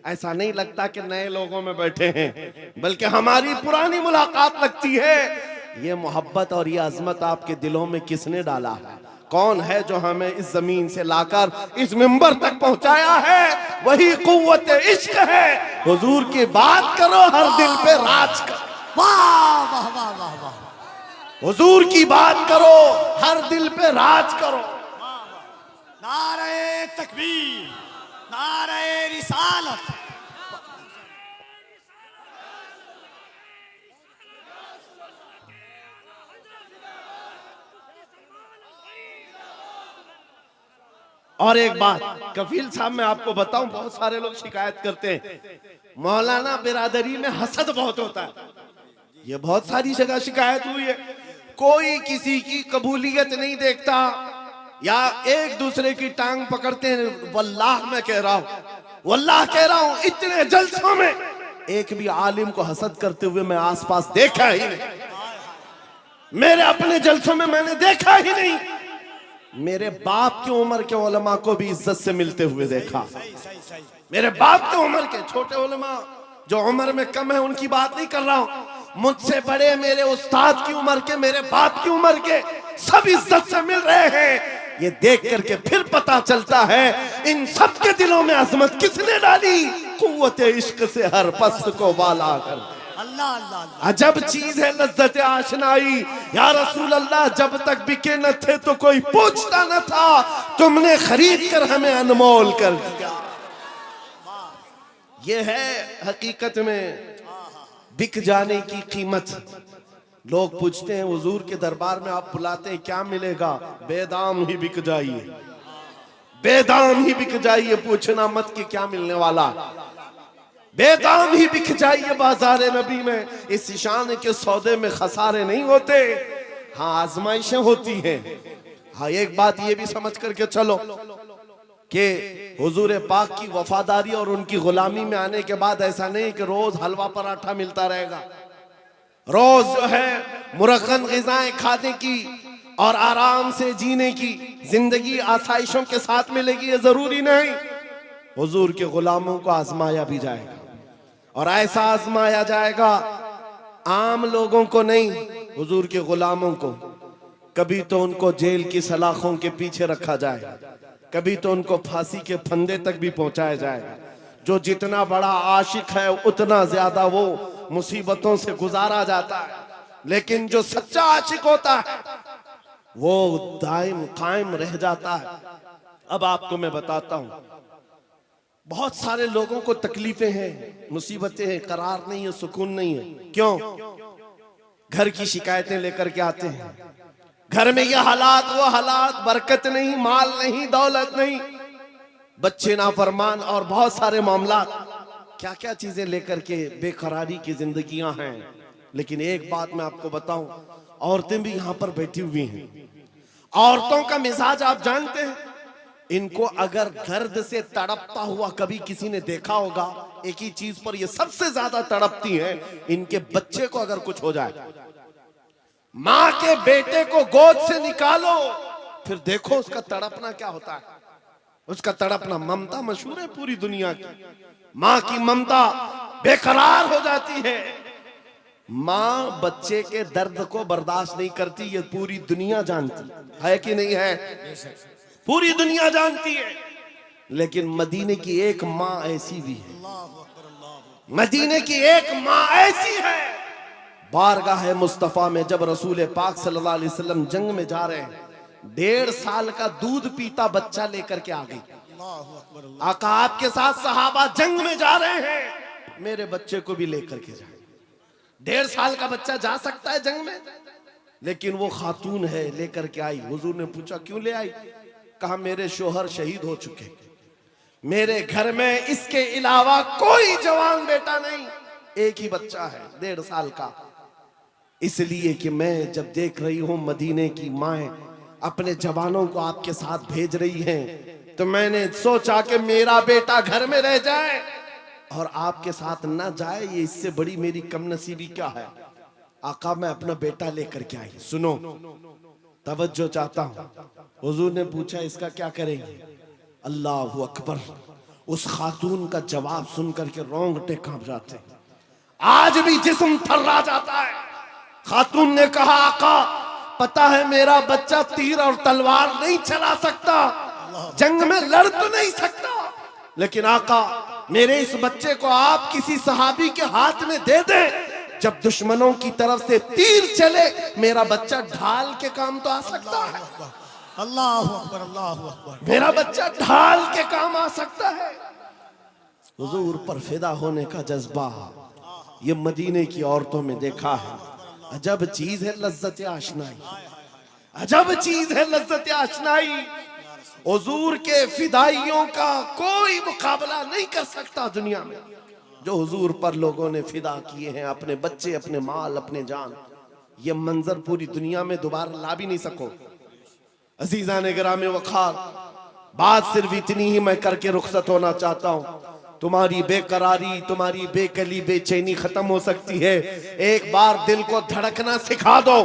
ऐसा नहीं लगता कि नए लोगों में बैठे हैं, बल्कि हमारी पुरानी मुलाकात लगती है। ये मोहब्बत और ये अजमत आपके दिलों में किसने डाला है? कौन है जो हमें इस जमीन से लाकर इस मिंबर तक पहुंचाया है? वही कुव्वत इश्क है। हुजूर की बात करो, हर दिल पे राज करो। वाह वाह वाह वाह वाह। हुजूर की बात करो, हर दिल पे राज करो। नारे तकबीर, नारे रिसालत। और एक बात कफील साहब मैं आपको बताऊं, बहुत सारे लोग शिकायत करते हैं मौलाना बिरादरी में हसद बहुत होता है। ये बहुत सारी जगह शिकायत हुई है, कोई किसी की कबूलियत नहीं देखता या एक दूसरे की टांग पकड़ते हैं। वल्लाह मैं कह रहा हूं, वल्लाह कह रहा हूं, इतने जलसों में एक भी आलिम को हसद करते हुए मैं आसपास देखा ही नहीं। मेरे अपने जलसों में मैंने देखा ही नहीं। मेरे बाप की उम्र के उलमा को भी इज्जत से मिलते हुए देखा। मेरे बाप की उम्र के छोटे उलमा जो उम्र में कम है उनकी बात नहीं कर रहा हूं, मुझसे बड़े मेरे उस्ताद की उम्र के, मेरे बाप की उम्र के, सब इज्जत से मिल रहे हैं। ये देख करके फिर पता चलता है इन सब के दिलों में अजमत किसने डाली? कुव्वत इश्क से हर पस्त को वाला कर। अल्लाह अल्लाह अल्लाह। अजब चीज है लज्जत आशनाई। या रसूल अल्लाह, जब तक बिके न थे तो कोई पूछता न था, तुमने खरीद कर हमें अनमोल कर दिया। ये है हकीकत में बिक जाने की कीमत। लोग पूछते हैं हुजूर के दरबार में आप बुलाते हैं क्या मिलेगा? बेदाम ही बिक जाइए, बेदाम ही बिक जाइए, पूछना मत कि क्या मिलने वाला। बेदाम ही बिक जाइए बाजार नबी में। इस शान के सौदे में खसारे नहीं होते, हाँ आजमाइशें होती हैं। हाँ एक बात ये भी समझ करके चलो कि हुजूर पाक की वफादारी और उनकी गुलामी में आने के बाद ऐसा नहीं कि रोज हलवा पराठा मिलता रहेगा, रोज जो है मुरक्कन ग़िज़ाएं खाने की और आराम से जीने की जिंदगी आसाइशों के साथ मिलेगी, ये जरूरी नहीं। हुजूर के गुलामों को आजमाया भी जाएगा और ऐसा आजमाया जाएगा, आम लोगों को नहीं, हुजूर के गुलामों को। कभी तो उनको जेल की सलाखों के पीछे रखा जाएगा, कभी तो उनको फांसी के फंदे तक भी पहुंचाया जाएगा। जो जितना बड़ा आशिक है उतना ज्यादा वो मुसीबतों से गुजारा जाता है, लेकिन जो सच्चा आशिक होता है वो दायम कायम रह जाता है। अब आपको मैं बताता हूं, बहुत सारे लोगों को तकलीफें हैं, मुसीबतें हैं, करार नहीं है, सुकून नहीं है। क्यों? घर की शिकायतें लेकर के आते हैं, घर में ये हालात वो हालात, बरकत नहीं, माल नहीं, दौलत नहीं, बच्चे नाफरमान और बहुत सारे मामला, क्या क्या चीजें लेकर के बेकरारी की जिंदगियां हैं। लेकिन एक बात मैं आपको बताऊं, औरतें भी यहां पर बैठी हुई हैं। औरतों का मिजाज आप जानते हैं, इनको अगर दर्द से तड़पता हुआ कभी किसी ने देखा होगा, एक ही चीज पर ये सबसे ज्यादा तड़पती हैं, इनके बच्चे को अगर कुछ हो जाए। माँ के बेटे को गोद से निकालो, फिर देखो उसका तड़पना क्या होता है। उसका तड़पना, ममता मशहूर है पूरी दुनिया की, माँ की ममता बेकरार हो जाती है। माँ बच्चे के दर्द को बर्दाश्त नहीं करती, ये पूरी दुनिया जानती है कि नहीं है? पूरी दुनिया जानती है। लेकिन मदीने की एक माँ ऐसी भी है, मदीने की एक माँ ऐसी है, बारगाह मुस्तफा में जब रसूल पाक सल्लल्लाहु अलैहि वसल्लम जंग में जा रहे हैं, 1.5 साल का दूध पीता बच्चा लेकर के आ गई। आका आपके साथ सहाबा जंग में जा रहे हैं, मेरे बच्चे को भी लेकर के जाए। 1.5 साल का बच्चा जा सकता है जंग में? लेकिन वो खातून है, लेकर के आई। हुजूर ने पूछा क्यों ले आई? कहा मेरे शोहर शहीद हो चुके, मेरे घर में इसके अलावा कोई जवान बेटा नहीं, एक ही बच्चा है 1.5 साल का। इसलिए कि मैं जब देख रही हूं मदीने की माएं अपने जवानों को आपके साथ भेज रही हैं, तो मैंने सोचा कि मेरा बेटा घर में रह जाए और आपके साथ ना जाए, ये इससे बड़ी मेरी कमनसीबी क्या है। आका मैं अपना बेटा लेकर के आई। सुनो, तवज्जो चाहता हूं। हुजूर ने पूछा इसका क्या करेंगे? अल्लाहु अकबर। उस खातून का जवाब सुन करके रोंगटे कांप जाते हैं, आज भी जिस्म थर्रा जाता है। खातून ने कहा, आका पता है मेरा बच्चा तीर और तलवार नहीं चला सकता, जंग में लड़ तो नहीं सकता, लेकिन आका मेरे इस बच्चे को आप किसी सहाबी के हाथ में दे दें, जब दुश्मनों की तरफ से तीर चले मेरा बच्चा ढाल के काम तो आ सकता है। अल्लाह अकबर, अल्लाह अकबर। मेरा बच्चा ढाल के काम आ सकता है। हुजूर पर फिदा होने का जज्बा ये मदीने की औरतों में देखा है। अजब चीज है लज्जत आशनाई, अजब चीज है लज्जत आशनाई। हुजूर के फिदाइयों का कोई मुकाबला नहीं कर सकता दुनिया में। जो हुजूर पर लोगों ने फिदा किए हैं, अपने बच्चे, अपने माल, अपने जान, ये मंजर पूरी दुनिया में दोबारा ला भी नहीं सको। अजीजा ने गिरामे वखार, बात सिर्फ इतनी ही मैं करके रुखसत होना चाहता हूँ। तुम्हारी बेकरारी, तुम्हारी बेकली, बेचैनी खत्म हो सकती है। एक बार दिल को धड़कना सिखा दो,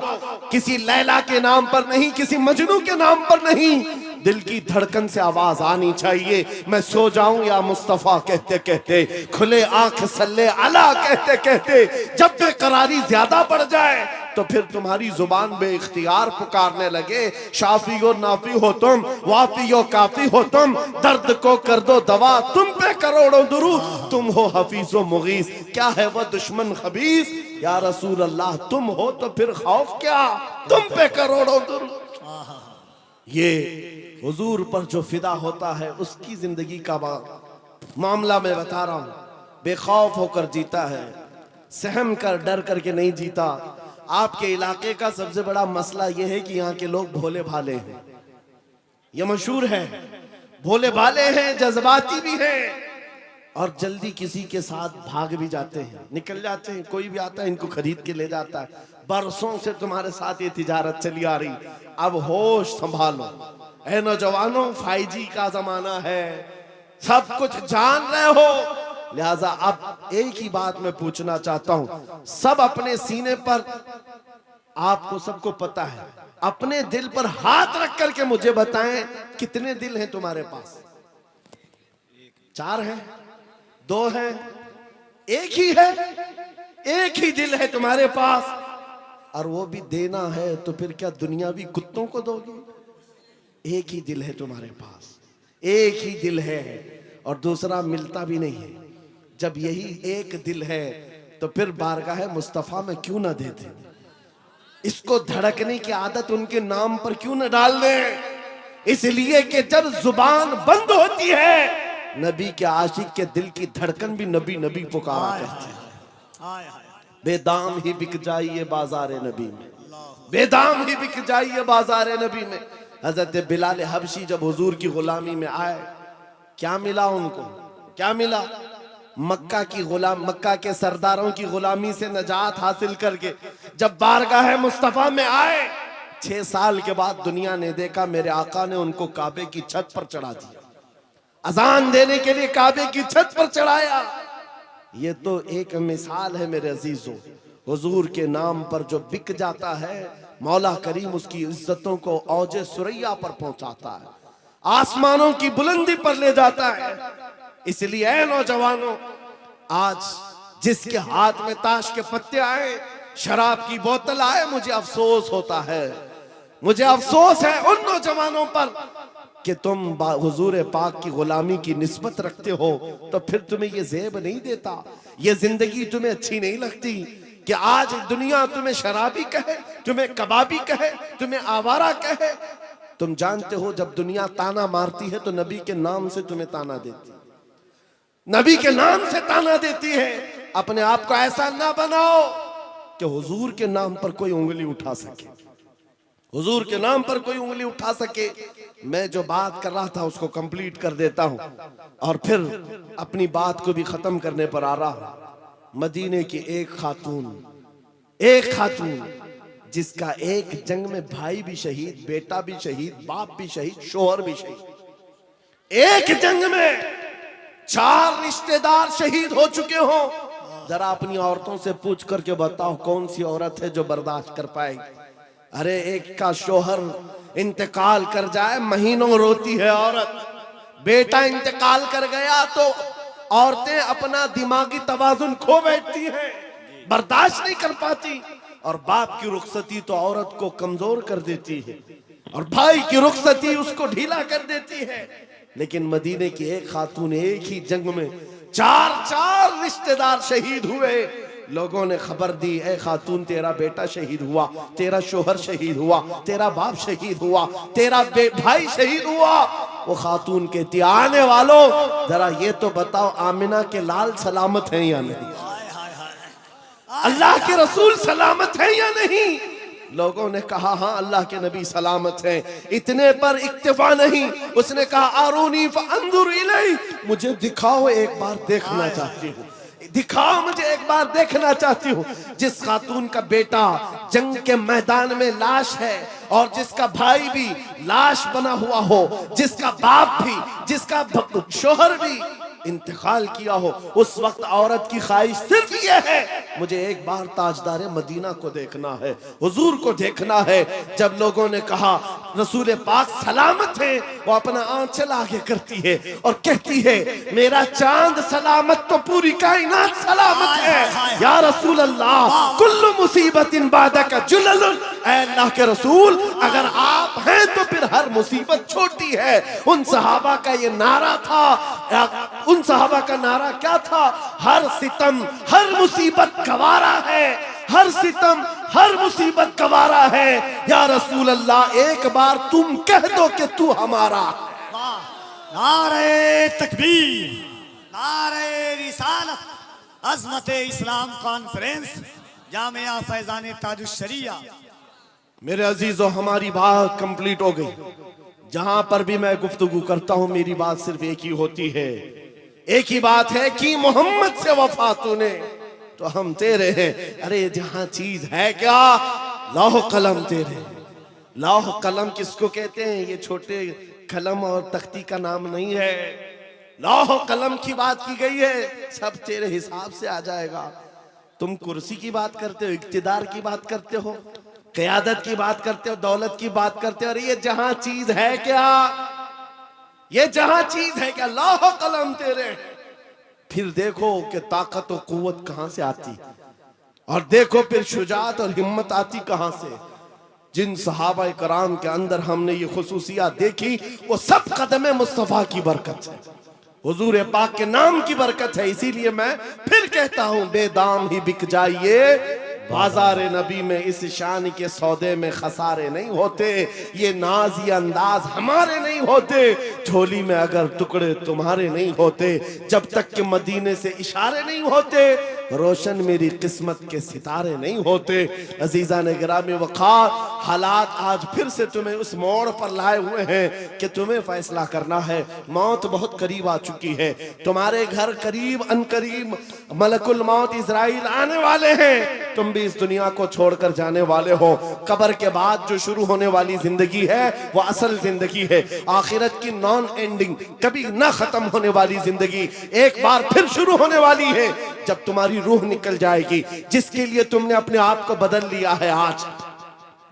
किसी लैला के नाम पर नहीं, किसी मजनू के नाम पर नहीं, दिल की धड़कन से आवाज आनी चाहिए। मैं सो जाऊं या मुस्तफा कहते कहते, खुले आंख सल्ले अला कहते कहते। जब बेकरारी ज्यादा बढ़ जाए तो फिर तुम्हारी जुबान बेइख्तियार पुकारने लगे, शाफी और नाफी हो तुम, वाफी और काफी हो तुम, दर्द को कर दो दवा, तुम पे करोड़ों दुरूद, तुम हो हफीजो मुगीस, क्या है वह दुश्मन खबीस, या रसूल अल्लाह तुम हो तो फिर खौफ क्या, तुम पे करोड़ों दुरूद। ये हुजूर पर जो फिदा होता है उसकी जिंदगी का मामला मैं बता रहा हूं। बेखौफ होकर जीता है, सहम कर डर करके नहीं जीता। आपके इलाके का सबसे बड़ा मसला यह है कि यहाँ के लोग भोले भाले हैं, ये मशहूर है। भोले भाले हैं, जज्बाती भी हैं, और जल्दी किसी के साथ भाग भी जाते हैं, निकल जाते हैं। कोई भी आता है इनको खरीद के ले जाता है। बरसों से तुम्हारे साथ ये तिजारत चली आ रही, अब होश संभालो। ऐ नौजवानों, 5G का जमाना है, सब कुछ जान रहे हो, लिहाजा अब एक ही बात मैं पूछना चाहता हूं। सब अपने सीने पर, आपको सबको पता है, अपने दिल पर हाथ रख करके मुझे बताएं कितने दिल हैं तुम्हारे पास? 4 हैं, 2 हैं, एक ही है? एक ही दिल है तुम्हारे पास, और वो भी देना है तो फिर क्या दुनियावी कुत्तों को दोगे? एक ही दिल है तुम्हारे पास, एक ही दिल है, और दूसरा मिलता भी नहीं है। जब यही एक दिल है तो फिर बारगाह मुस्तफा में क्यों ना देते? इसको धड़कने की आदत उनके नाम पर क्यों न डाल दें? इसलिए कि जब जुबान बंद होती है, नबी के आशिक के दिल की धड़कन भी नबी नबी पुकारा करती है। बेदाम ही बिक जाइए बाजारे नबी में, बेदाम ही बिक जाइए बाजारे नबी में। हजरत बिलाल हबशी जब हुजूर की गुलामी में आए, क्या मिला उनको? क्या मिला? मक्का की गुलाम, मक्का के सरदारों की गुलामी से नजात हासिल करके जब बारगाह मुस्तफा में आए, 6 साल के बाद दुनिया ने देखा मेरे आका ने उनको काबे की छत पर चढ़ा दिया, अजान देने के लिए काबे की छत पर चढ़ाया। ये तो एक मिसाल है मेरे अजीजों। हुजूर के नाम पर जो बिक जाता है, मौला करीम उसकी इज्जतों को औजे सुरैया पर पहुंचाता है, आसमानों की बुलंदी पर ले जाता है। इसलिए ऐ नौजवानों, आज जिसके हाथ में ताश के पत्ते आए, शराब की बोतल आए, मुझे अफसोस होता है, मुझे अफसोस है उन नौजवानों पर कि तुम हुजूर पाक की गुलामी की निस्बत रखते हो, तो फिर तुम्हें ये ज़ेब नहीं देता, ये जिंदगी तुम्हें अच्छी नहीं लगती कि आज दुनिया तुम्हें शराबी कहे, तुम्हें कबाबी कहे, तुम्हें आवारा कहे। तुम जानते हो जब दुनिया ताना मारती है तो नबी के नाम से तुम्हें ताना देती है, नबी के नाम से ताना देती है। अपने आप को ऐसा ना बनाओ कि हुजूर के नाम पर कोई उंगली उठा सके, हुजूर के नाम पर कोई उंगली उठा सके। मैं जो बात कर रहा था उसको कंप्लीट कर देता हूं और फिर अपनी बात को भी खत्म करने पर आ रहा हूं। मदीने की एक खातून जिसका एक जंग में भाई भी शहीद, बेटा भी शहीद, बाप भी शहीद, शोहर भी शहीद, एक जंग में 4 रिश्तेदार शहीद हो चुके हो। जरा अपनी औरतों से पूछ करके बताओ कौन सी औरत है जो बर्दाश्त कर पाएगी? अरे एक का शोहर इंतकाल कर जाए, महीनों रोती है औरत, बेटा इंतकाल कर गया तो औरतें अपना दिमागी तवाजुन खो बैठती हैं, बर्दाश्त नहीं कर पाती, और बाप की रुखसती तो औरत को कमजोर कर देती है, और भाई की रुखसती उसको ढीला कर देती है। लेकिन मदीने की एक खातून एक ही जंग में चार रिश्तेदार शहीद हुए। लोगों ने खबर दी, ए खातून तेरा बेटा शहीद हुआ, तेरा शोहर शहीद हुआ, तेरा बाप शहीद हुआ, तेरा भाई शहीद हुआ। वो खातून कहती, आने वालों जरा ये तो बताओ आमिना के लाल सलामत हैं या नहीं, अल्लाह के रसूल सलामत हैं या नहीं। लोगों ने कहा हाँ अल्लाह के नबी सलामत हैं। इतने पर इक्तिफा नहीं, उसने कहा आरूनी फअंजुर इलैहि, मुझे दिखाओ एक बार देखना चाहती हूँ, दिखाओ मुझे एक बार देखना चाहती हूँ। जिस खातून का बेटा जंग के मैदान में लाश है और जिसका भाई भी लाश बना हुआ हो, जिसका बाप भी, जिसका शोहर भी इंतकाल किया हो, उस वक्त औरत की ख्वाहिश सिर्फ ये है, मुझे एक बार ताजदार मदीना को देखना है, हुजूर को देखना है। जब लोगों ने कहा रसूल पाक सलामत है, वो अपना आंचल आगे करती है और कहती है मेरा चांद सलामत तो पूरी कायनात सलामत है। या रसूल अल्लाह कुल्लु मुसीबतिन बादका जुललुन, ऐ अल्लाह के रसूल अगर आप हैं तो फिर हर मुसीबत छोटी है। उन सहाबा का ये नारा था, उन सहाबा का नारा क्या था, हर सितम हर मुसीबत गवारा है, हर सितम हर मुसीबत गवारा है। या रसूल अल्लाह एक बार तुम कह दो कि तू हमारा। नारे तकबीर, नारे रिसालत, अज़मत इस्लाम कॉन्फ्रेंस, जामिया फैजान ताजुश शरिया। मेरे अजीजों, हमारी बात कंप्लीट हो गई। जहां पर भी मैं गुफ्तगू करता हूं मेरी बात सिर्फ एक ही होती है, एक ही बात है कि मोहम्मद से वफा तूने तो हम तेरे हैं। अरे जहां चीज है क्या, लौह कलम तेरे। लौह कलम किसको कहते हैं? ये छोटे कलम और तख्ती का नाम नहीं है, लौह कलम की बात की गई है। सब तेरे हिसाब से आ जाएगा। तुम कुर्सी की बात करते हो, इक्तिदार की बात करते हो, क़यादत की बात करते हो, दौलत की बात करते हो। अरे ये जहां चीज है क्या, ये जहां चीज है क्या, लौह कलम तेरे। फिर देखो कि ताकत और कुव्वत कहां से आती, और देखो फिर शुजाअत और हिम्मत आती कहां से। जिन सहाबा कराम के अंदर हमने ये खुसूसियात देखी, वो सब कदम मुस्तफा की बरकत है, हुजूर पाक के नाम की बरकत है। इसीलिए मैं फिर कहता हूं, बेदाम ही बिक जाइए बाजार नबी में, इस शान के सौदे में खसारे नहीं होते। ये नाज ये अंदाज हमारे नहीं होते, झोली में अगर टुकड़े तुम्हारे नहीं होते। जब तक कि मदीने से इशारे नहीं होते, रोशन मेरी किस्मत के सितारे नहीं होते। अजीजा ने गिरामी वक़ार, हालात आज फिर से तुम्हें उस मोड़ पर लाए हुए हैं कि तुम्हें फैसला करना है। मौत बहुत करीब आ चुकी है, तुम्हारे घर करीब अनकरीब मलकुल मौत इजराइल आने वाले हैं। तुम भी इस दुनिया को छोड़कर जाने वाले हो। कब्र के बाद जो शुरू होने वाली जिंदगी है वो असल जिंदगी है, आखिरत की नॉन एंडिंग, कभी ना खत्म होने वाली जिंदगी एक बार फिर शुरू होने वाली है, जब तुम्हारी रूह निकल जाएगी। जिसके लिए तुमने अपने आप को बदल लिया है, आज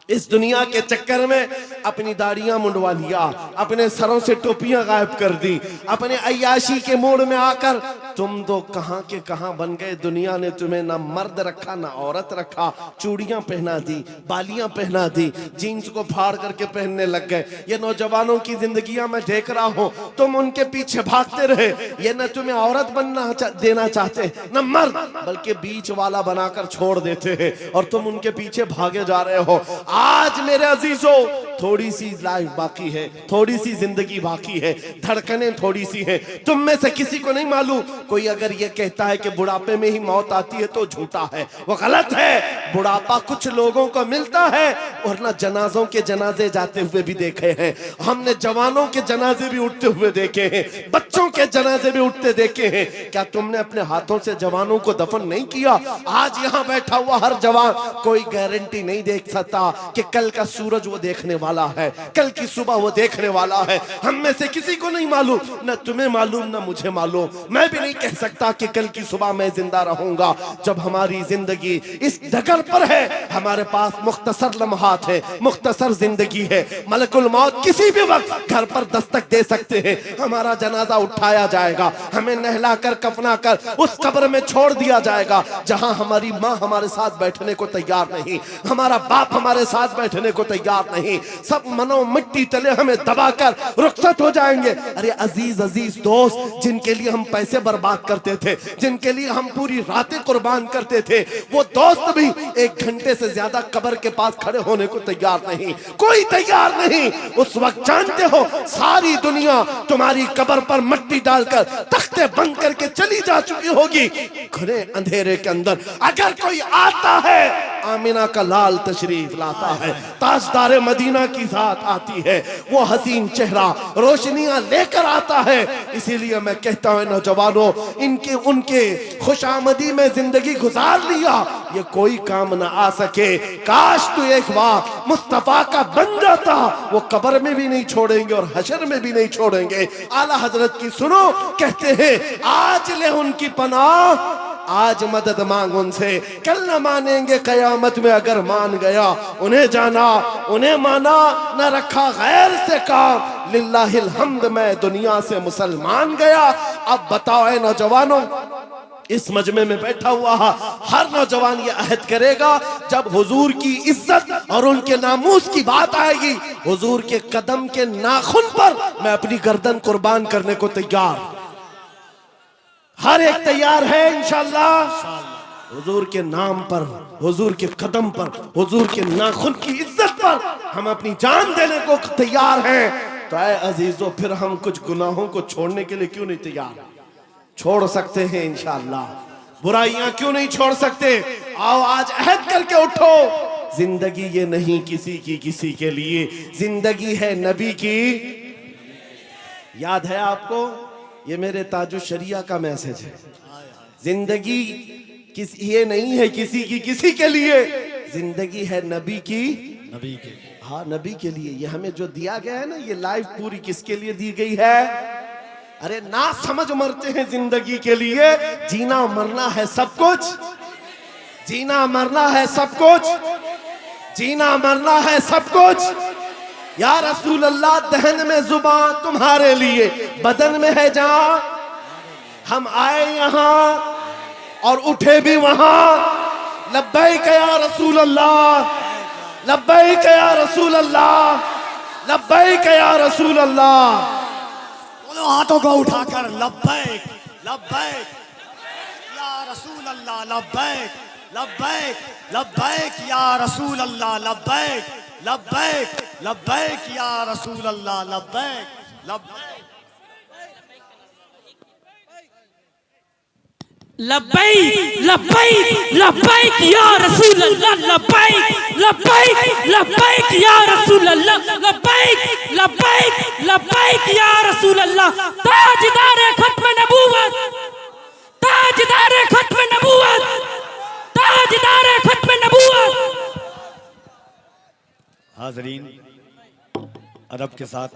इस दुनिया के चक्कर में अपनी दाढ़ियां मुंडवा लिया, अपने सरों से टोपियां गायब कर दी, अपने अय्याशी के मोड़ में आकर तुम तो कहां के कहां बन गए। दुनिया ने तुम्हें ना मर्द रखा ना औरत रखा, चूड़ियां पहना दी, बालियां पहना दी, जीन्स को फाड़ करके पहनने लग गए। ये नौजवानों की जिंदगियां मैं देख रहा हूं, तुम उनके पीछे भागते रहे। ये न तुम्हें औरत बनना देना चाहते न मर्द, बल्कि बीच वाला बनाकर छोड़ देते हैं और तुम उनके पीछे भागे जा रहे हो। आज मेरे अजीजों, थोड़ी सी लाइफ बाकी है, थोड़ी सी जिंदगी बाकी है, धड़कनें थोड़ी सी हैं। तुम में से किसी को नहीं मालूम, कोई अगर ये कहता है कि बुढ़ापे में ही मौत आती है तो झूठा है, वो गलत है। बुढ़ापा कुछ लोगों को मिलता है, और ना जनाजों के जनाजे जाते हुए भी देखे हैं हमने, जवानों के जनाजे भी उठते हुए देखे हैं, बच्चों के जनाजे भी उठते देखे हैं। क्या तुमने अपने हाथों से जवानों को दफन नहीं किया? आज यहाँ बैठा हुआ हर जवान कोई गारंटी नहीं देख सकता कि कल का सूरज वो देखने वाला है, कल की सुबह वो देखने वाला है। हम में से किसी को नहीं मालूम, न तुम्हें मालूम न मुझे मालूम। मैं भी नहीं कह सकता कि कल की सुबह मैं जिंदा रहूंगा। जब हमारी जिंदगी इस डगर पर है, हमारे पास मुख्तसर लम्हात है, मुख्तसर जिंदगी है। मलकुल मौत किसी भी वक्त घर पर दस्तक दे सकते हैं। हमारा जनाजा उठाया जाएगा, हमें नहला कर कफना कर उस कब्र में छोड़ दिया जाएगा जहां हमारी माँ हमारे साथ बैठने को तैयार नहीं, हमारा बाप हमारे साथ बैठने को तैयार नहीं। सब मनो मिट्टी तले हमें दबाकर रुखसत हो जाएंगे। अरे अजीज अजीज दोस्त, जिनके लिए हम पैसे बर्बाद करते थे, जिनके लिए हम पूरी रातें कुर्बान करते थे, वो दोस्त भी 1 घंटे से ज्यादा कब्र के पास खड़े होने को तैयार नहीं, कोई तैयार नहीं। उस वक्त जानते हो सारी दुनिया तुम्हारी कब्र पर मिट्टी डालकर तख्ते बंद करके चली जा चुकी होगी। घने अंधेरे के अंदर अगर कोई आता है, आमिना का लाल तशरीफ लाता है, ताजदार मदीना की जात आती है, वो हसीन चेहरा रोशनियां लेकर आता है। इसीलिए मैं कहता हूं नौजवानों, इनके उनके खुशामदी में जिंदगी गुजार लिया, ये कोई काम ना आ सके। काश तू एक बार मुस्तफा का बन जाता, वो कब्र में भी नहीं छोड़ेंगे और हशर में भी नहीं छोड़ेंगे। आला हजरत की सुनो, कहते हैं आज ले उनकी पनाह, आज मदद मांग उनसे, कल न मानेंगे कयामत में अगर मान गया। उन्हें जाना उन्हें माना, न रखा गैर से काम, लिल्लाहिल हम्द मैं दुनिया से मुसलमान गया। अब बताओ ऐ नौजवानों, इस मजमे में बैठा हुआ हर नौजवान ये अहद करेगा, जब हुजूर की इज्जत और उनके नामूस की बात आएगी, हुजूर के कदम के नाखून पर मैं अपनी गर्दन कुर्बान करने को तैयार। हर एक तैयार है इंशाअल्लाह। हुजूर के नाम पर, हुजूर के कदम पर, हुजूर के नाखून की इज्जत पर हम अपनी जान देने को तैयार हैं। तो ऐ अजीजों, फिर हम कुछ गुनाहों को छोड़ने के लिए क्यों नहीं तैयार? छोड़ सकते हैं इंशाअल्लाह। बुराइयां क्यों नहीं छोड़ सकते? आओ आज अहद करके उठो। जिंदगी ये नहीं किसी की किसी के लिए, जिंदगी है नबी की। याद है आपको, ये मेरे ताजु शरिया का मैसेज है। जिंदगी ये नहीं है किसी की किसी के लिए, जिंदगी है नबी की, नबी के, हाँ नबी के लिए। ये हमें जो दिया गया है ना, ये लाइफ पूरी किसके लिए दी गई है? अरे ना समझ मरते हैं जिंदगी के लिए। जीना मरना है सब कुछ, जीना मरना है सब कुछ, जीना मरना है सब कुछ। या रसूल अल्लाह, दहन में जुबान तुम्हारे लिए, बदन में है जान। हम आए यहाँ और उठे भी वहां। लब्बैक या रसूल अल्लाह, लब्बैक या रसूल अल्लाह, लब्बैक या रसूल अल्लाह। दोनों हाथों को उठाकर लब्बैक लब्बैक या रसूल अल्लाह, लब्बैक लब्बैक लब्बैक या रसूल अल्लाह, लब्बैक लब्बैक लब्बैक या रसूल अल्लाह, लब्बैक लब्बैक लब्बैक लब्बैक लब्बैक या रसूल अल्लाह, लब्बैक लब्बैक लब्बैक या रसूल अल्लाह, लब्बैक लब्बैक लब्बैक या रसूल अल्लाह। ताजदार खत्म नबूवत, ताजदार खत्म नबूवत, ताजदार खत्म नबूवत। हाज़रीन, अदब के साथ